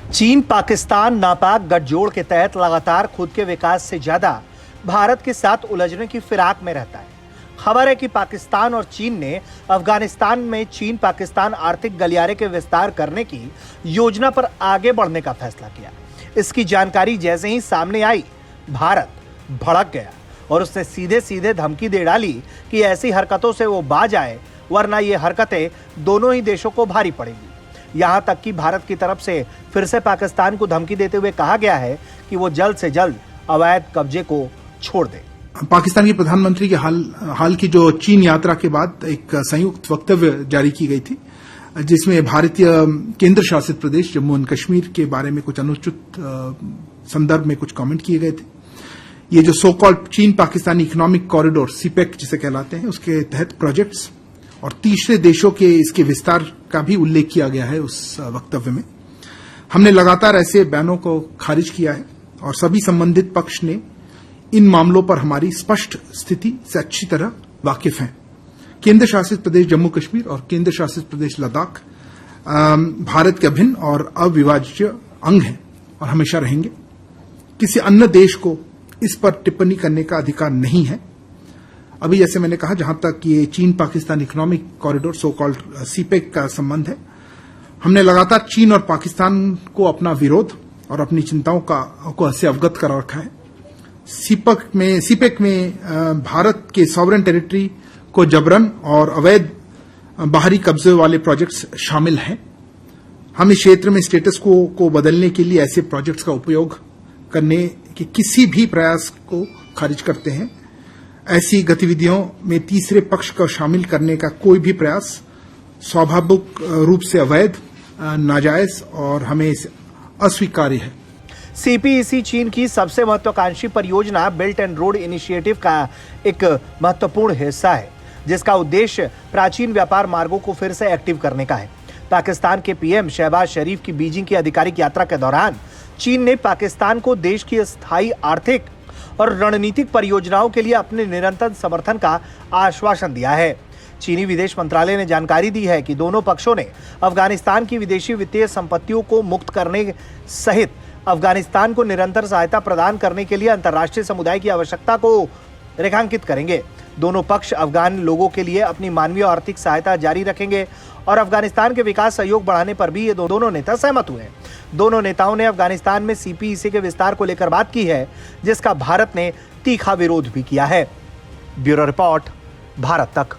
चीन पाकिस्तान नापाक गठजोड़ के तहत लगातार खुद के विकास से ज्यादा भारत के साथ उलझने की फिराक में रहता है। खबर है कि पाकिस्तान और चीन ने अफगानिस्तान में चीन पाकिस्तान आर्थिक गलियारे के विस्तार करने की योजना पर आगे बढ़ने का फैसला किया। इसकी जानकारी जैसे ही सामने आई, भारत भड़क गया और उसने सीधे सीधे धमकी दे डाली कि ऐसी हरकतों से वो बाज आए, वरना ये हरकतें दोनों ही देशों को भारी पड़ेगी। यहां तक कि भारत की तरफ से फिर से पाकिस्तान को धमकी देते हुए कहा गया है कि वो जल्द से जल्द अवैध कब्जे को छोड़ दे। पाकिस्तान के प्रधानमंत्री की हाल की जो चीन यात्रा के बाद एक संयुक्त वक्तव्य जारी की गई थी, जिसमें भारतीय केंद्र शासित प्रदेश जम्मू एंड कश्मीर के बारे में कुछ अनुचित संदर्भ में कुछ कमेंट किए गए थे। ये जो सो कॉल्ड चीन पाकिस्तानी इकोनॉमिक कॉरिडोर सीपेक जिसे कहलाते हैं, उसके तहत प्रोजेक्ट्स और तीसरे देशों के इसके विस्तार का भी उल्लेख किया गया है उस वक्तव्य में। हमने लगातार ऐसे बयानों को खारिज किया है और सभी संबंधित पक्ष ने इन मामलों पर हमारी स्पष्ट स्थिति से अच्छी तरह वाकिफ हैं। केंद्र शासित प्रदेश जम्मू कश्मीर और केंद्र शासित प्रदेश लद्दाख भारत के अभिन्न और अविभाज्य अंग हैं और हमेशा रहेंगे। किसी अन्य देश को इस पर टिप्पणी करने का अधिकार नहीं है। अभी जैसे मैंने कहा, जहां तक ये चीन Pakistan economic corridor so called CPEC का संबंध है, हमने लगातार चीन और पाकिस्तान को अपना विरोध और अपनी चिंताओं को से अवगत करा रखा है। सीपेक में भारत के सॉवरेन टेरिटरी को जबरन और अवैध बाहरी कब्जे वाले प्रोजेक्ट्स शामिल हैं। हम इस क्षेत्र में स्टेटस को बदलने के लिए ऐसे प्रोजेक्ट्स का उपयोग करने के किसी भी प्रयास को खारिज करते हैं। ऐसी गतिविधियों में तीसरे पक्ष को शामिल करने का कोई भी प्रयास स्वाभाविक रूप से अवैध, नाजायज और हमें अस्वीकार्य है। सीपीईसी चीन की सबसे महत्वाकांक्षी परियोजना बेल्ट एंड रोड इनिशिएटिव का एक महत्वपूर्ण हिस्सा है, जिसका उद्देश्य प्राचीन व्यापार मार्गों को फिर से एक्टिव करने का है। पाकिस्तान के पीएम शहबाज शरीफ की बीजिंग की आधिकारिक यात्रा के दौरान चीन ने पाकिस्तान को देश की स्थायी आर्थिक और रणनीतिक परियोजनाओं के लिए अपने निरंतर समर्थन का आश्वासन दिया है। चीनी विदेश मंत्रालय ने जानकारी दी है कि दोनों पक्षों ने अफगानिस्तान की विदेशी वित्तीय संपत्तियों को मुक्त करने सहित अफगानिस्तान को निरंतर सहायता प्रदान करने के लिए अंतर्राष्ट्रीय समुदाय की आवश्यकता को रेखांकित करेंगे। दोनों पक्ष अफगान लोगों के लिए अपनी मानवीय और आर्थिक सहायता जारी रखेंगे और अफगानिस्तान के विकास सहयोग बढ़ाने पर भी ये दोनों नेता सहमत हुए। दोनों नेताओं ने अफगानिस्तान में सीपीईसी के विस्तार को लेकर बात की है, जिसका भारत ने तीखा विरोध भी किया है। ब्यूरो रिपोर्ट, भारत तक।